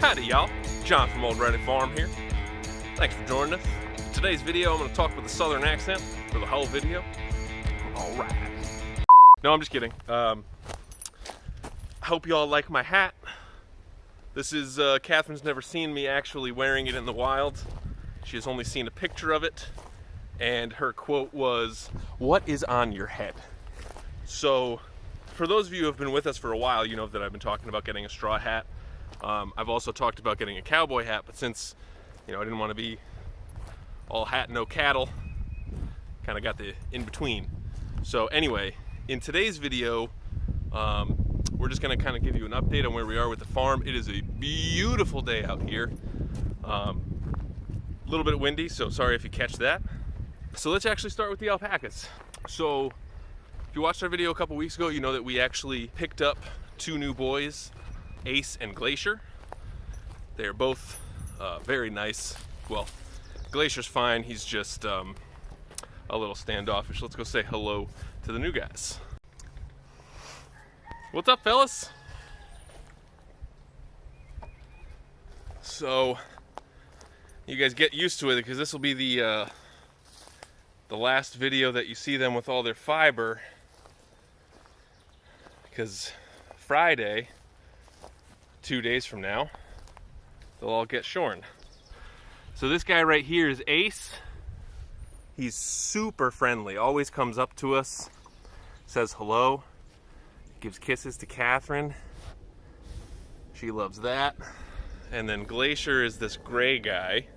Howdy y'all, John from Old Reddit Farm here. Thanks for joining us. In today's video I'm going to talk with a southern accent for the whole video. Alright. No, I'm just kidding. I hope y'all like my hat. This is, Catherine's never seen me actually wearing it in the wild. She has only seen a picture of it. And her quote was, "What is on your head?" So, for those of you who have been with us for a while, you know that I've been talking about getting a straw hat. I've also talked about getting a cowboy hat, but since, I didn't want to be all hat, no cattle, kind of got the in-between. So anyway, in today's video, we're just going to kind of give you an update on where we are with the farm. It is a beautiful day out here. A little bit windy, so sorry if you catch that. So let's actually start with the alpacas. So if you watched our video a couple weeks ago, you know that we actually picked up two new boys, Ace and Glacier. They're both very nice. Well, Glacier's fine, he's just a little standoffish. Let's go say hello to the new guys. What's up, fellas? So you guys get used to it, because this will be the last video that you see them with all their fiber, because Friday, 2 days from now, they'll all get shorn. So this guy right here is Ace. He's super friendly, always comes up to us, says hello, gives kisses to Catherine. She loves that. And then Glacier is this gray guy.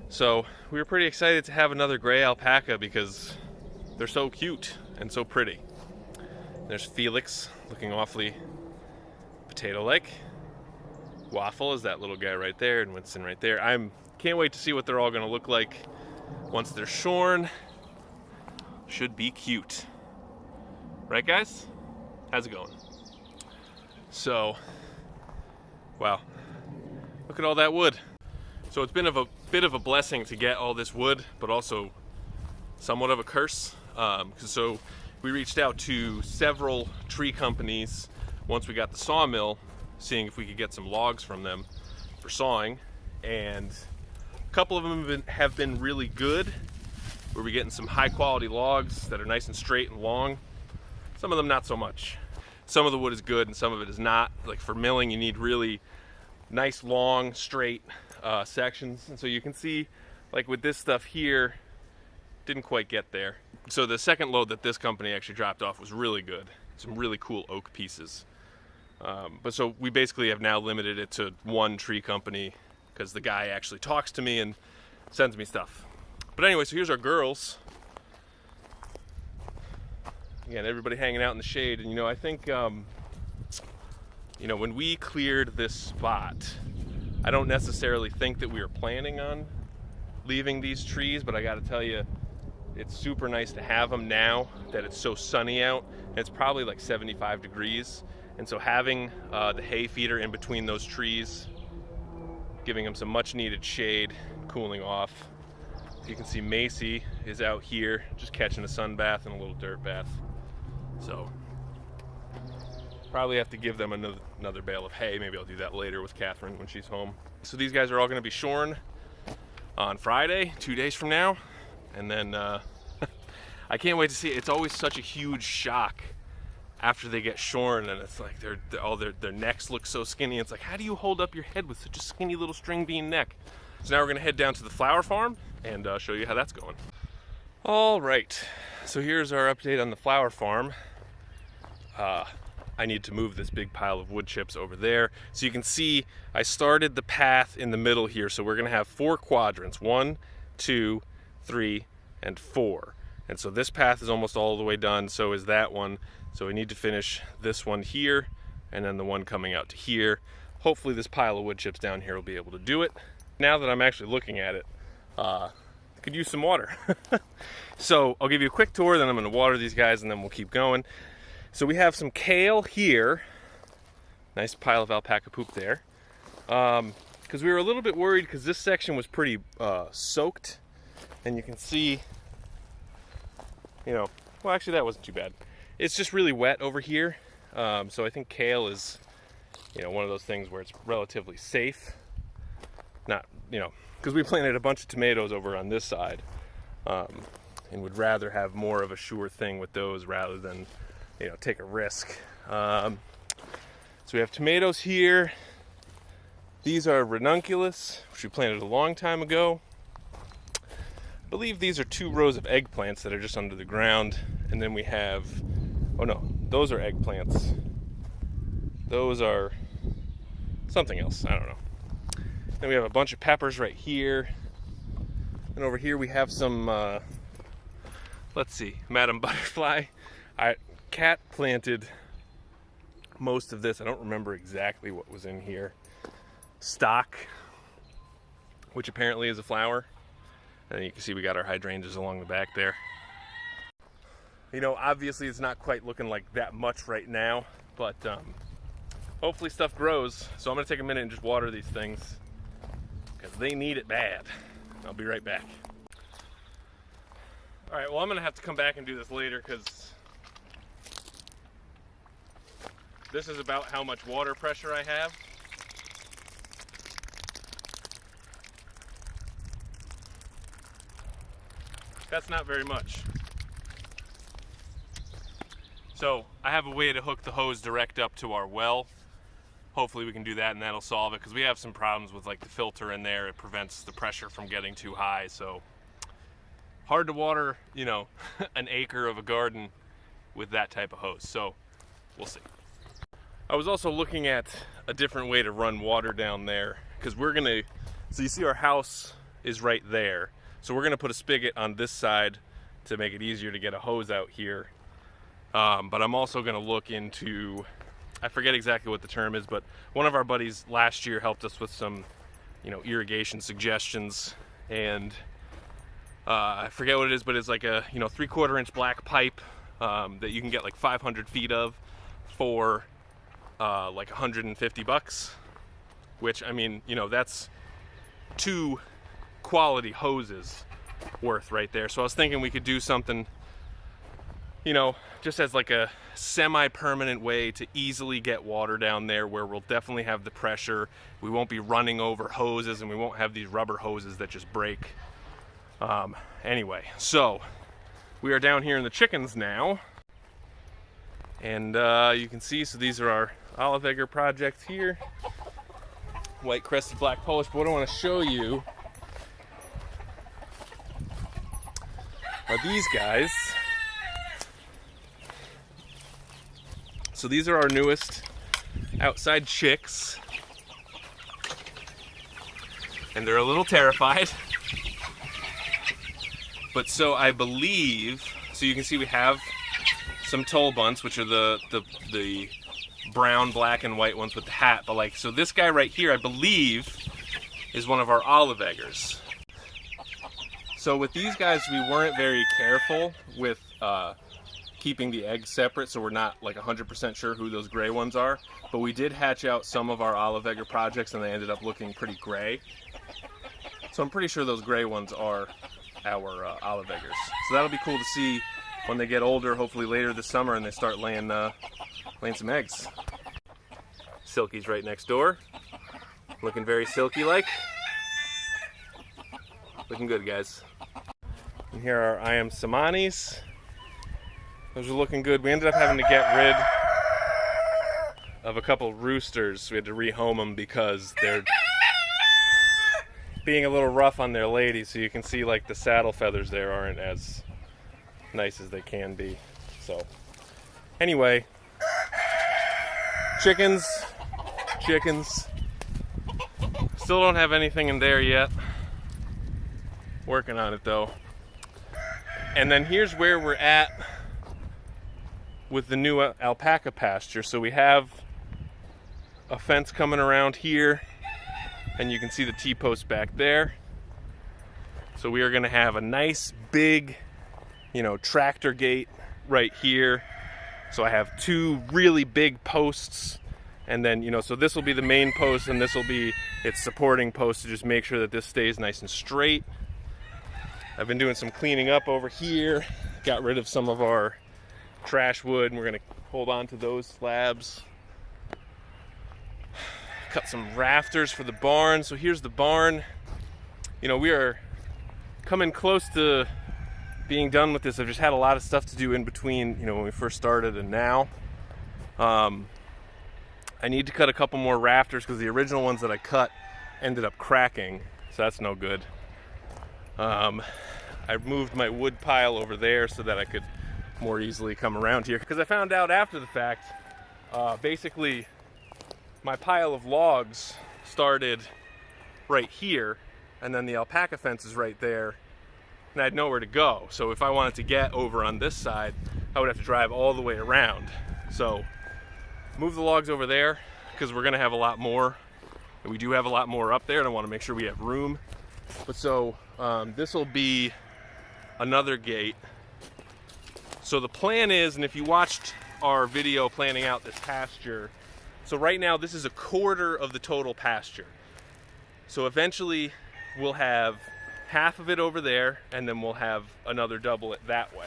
So we were pretty excited to have another gray alpaca because they're so cute and so pretty. There's Felix, looking awfully potato-like. Waffle is that little guy right there, and Winston right there. Can't wait to see what they're all going to look like once they're shorn. Should be cute. Right, guys? How's it going? So, wow. Look at all that wood. So it's been a bit of a blessing to get all this wood, but also somewhat of a curse. So we reached out to several tree companies once we got the sawmill, seeing if we could get some logs from them for sawing, and a couple of them have been really good. We're getting some high quality logs that are nice and straight and long. Some of them not so much. Some of the wood is good and some of it is not. Like for milling, you need really nice, long, straight sections. And so you can see, like with this stuff here, didn't quite get there. So the second load that this company actually dropped off was really good. Some really cool oak pieces. But so we basically have now limited it to one tree company because the guy actually talks to me and sends me stuff. But anyway, so here's our girls. Again, everybody hanging out in the shade. And I think, when we cleared this spot, I don't necessarily think that we were planning on leaving these trees, but I gotta tell you, it's super nice to have them now that it's so sunny out. It's probably like 75 degrees. And so having the hay feeder in between those trees, giving them some much needed shade, cooling off. You can see Macy is out here just catching a sun bath and a little dirt bath. So probably have to give them another bale of hay. Maybe I'll do that later with Catherine when she's home. So these guys are all gonna be shorn on Friday, 2 days from now. And then I can't wait to see it. It's always such a huge shock after they get shorn, and it's like their necks look so skinny. It's like, how do you hold up your head with such a skinny little string bean neck? So now we're gonna head down to the flower farm and show you how that's going. All right, so here's our update on the flower farm. I need to move this big pile of wood chips over there. So you can see I started the path in the middle here. So we're gonna have 4 quadrants, 1, 2, 3, and 4. And so this path is almost all the way done, so is that one. So we need to finish this one here, and then the one coming out to here. Hopefully this pile of wood chips down here will be able to do it. Now that I'm actually looking at it, could use some water. So I'll give you a quick tour, then I'm gonna water these guys, and then we'll keep going. So we have some kale here. Nice pile of alpaca poop there. Because we were a little bit worried because this section was pretty soaked. And you can see, well, actually that wasn't too bad. It's just really wet over here. So I think kale is you know, one of those things where it's relatively safe. Not, you know, because we planted a bunch of tomatoes over on this side, and would rather have more of a sure thing with those rather than, you know, take a risk. So we have tomatoes here. These are ranunculus, which we planted a long time ago. I believe these are 2 rows of eggplants that are just under the ground. And then we have, oh no, those are eggplants. Those are something else, I don't know. Then we have a bunch of peppers right here. And over here we have some, let's see, Madam Butterfly. Cat planted most of this. I don't remember exactly what was in here. Stock, which apparently is a flower. And you can see we got our hydrangeas along the back there. You know, obviously it's not quite looking like that much right now, but hopefully stuff grows. So I'm gonna take a minute and just water these things because they need it bad. I'll be right back. All right, well, I'm gonna have to come back and do this later because this is about how much water pressure I have. That's not very much. So I have a way to hook the hose direct up to our well. Hopefully we can do that and that'll solve it, because we have some problems with like the filter in there. It prevents the pressure from getting too high. So hard to water, you know, an acre of a garden with that type of hose. So we'll see. I was also looking at a different way to run water down there, because we're gonna, so you see our house is right there. So we're gonna put a spigot on this side to make it easier to get a hose out here. But I'm also gonna look into, I forget exactly what the term is, but one of our buddies last year helped us with some, you know, irrigation suggestions, and I forget what it is, but it's like a, you know, 3/4 inch black pipe that you can get like 500 feet of for like $150, which, I mean, you know, that's 2 quality hoses worth right there. So I was thinking we could do something, you know, just as like a semi-permanent way to easily get water down there, where we'll definitely have the pressure. We won't be running over hoses, and we won't have these rubber hoses that just break. Anyway, so we are down here in the chickens now, and you can see, so these are our olive egger projects here. White crested black Polish, but what I want to show you are these guys. So these are our newest outside chicks, and they're a little terrified. But so I believe, so you can see we have some toll bunts, which are the brown, black, and white ones with the hat. But like, so this guy right here, I believe, is one of our olive eggers. So with these guys, we weren't very careful with keeping the eggs separate, so we're not like 100% sure who those gray ones are. But we did hatch out some of our olive egger projects, and they ended up looking pretty gray. So I'm pretty sure those gray ones are our olive eggers. So that'll be cool to see when they get older, hopefully later this summer, and they start laying some eggs. Silky's right next door, looking very silky-like. Looking good, guys. And here are I am Samanis. Those are looking good. We ended up having to get rid of a couple roosters. We had to rehome them because they're being a little rough on their ladies. So you can see like the saddle feathers there aren't as nice as they can be. So anyway, chickens. Still don't have anything in there yet. Working on it though. And then here's where we're at with the new alpaca pasture. So we have a fence coming around here, and you can see the T-post back there. So we are going to have a nice big, you know, tractor gate right here. So I have 2 really big posts, and then, you know, so this will be the main post, and this will be its supporting post to just make sure that this stays nice and straight. I've been doing some cleaning up over here, got rid of some of our trash wood, and we're going to hold on to those slabs. Cut some rafters for the barn. So here's the barn. You know, we are coming close to being done with this. I've just had a lot of stuff to do in between, you know, when we first started and now. I need to cut a couple more rafters because the original ones that I cut ended up cracking, so that's no good. I moved my wood pile over there so that I could more easily come around here, because I found out after the fact, basically my pile of logs started right here, and then the alpaca fence is right there, and I had nowhere to go. So if I wanted to get over on this side, I would have to drive all the way around. So move the logs over there because we're gonna have a lot more, and we do have a lot more up there, and I want to make sure we have room. But so this will be another gate. So the plan is, and if you watched our video planning out this pasture, so right now this is a quarter of the total pasture. So eventually we'll have half of it over there, and then we'll have another double it that way,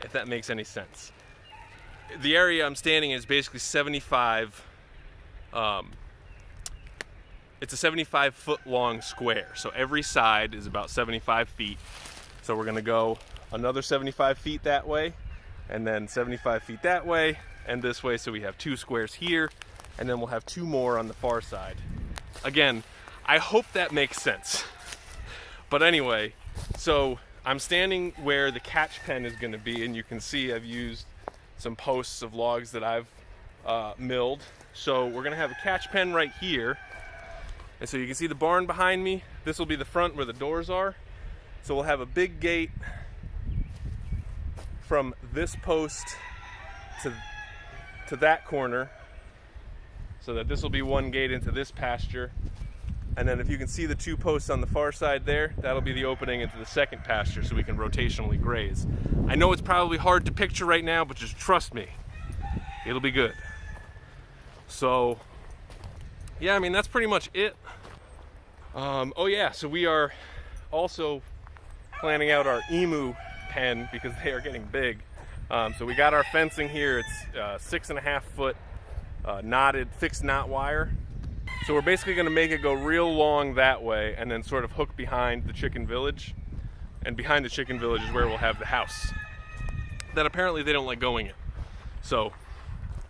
if that makes any sense. The area I'm standing in is basically 75, it's a 75-foot long square. So every side is about 75 feet. So we're gonna go another 75 feet that way, and then 75 feet that way, and this way, so we have 2 squares here, and then we'll have 2 more on the far side. Again, I hope that makes sense. But anyway, so I'm standing where the catch pen is gonna be, and you can see I've used some posts of logs that I've milled. So we're gonna have a catch pen right here. And so you can see the barn behind me. This will be the front where the doors are. So we'll have a big gate from this post to that corner, so that this will be one gate into this pasture. And then if you can see the 2 posts on the far side there, that'll be the opening into the second pasture, so we can rotationally graze. I know it's probably hard to picture right now, but just trust me, it'll be good. So yeah, I mean, that's pretty much it. Oh yeah, so we are also planning out our emu pen because they are getting big. So we got our fencing here. It's 6.5 foot knotted fixed knot wire. So we're basically going to make it go real long that way, and then sort of hook behind the chicken village. And behind the chicken village is where we'll have the house that apparently they don't like going in. So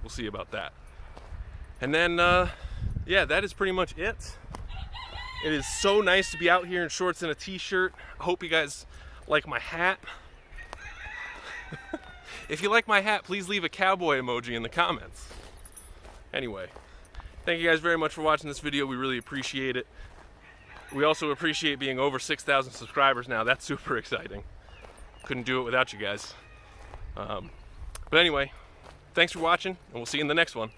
we'll see about that. And then yeah, that is pretty much it. It is so nice to be out here in shorts and a t-shirt. I hope you guys like my hat. If you like my hat, please leave a cowboy emoji in the comments. Anyway, thank you guys very much for watching this video. We really appreciate it. We also appreciate being over 6,000 subscribers now. That's super exciting. Couldn't do it without you guys. But anyway, thanks for watching, and we'll see you in the next one.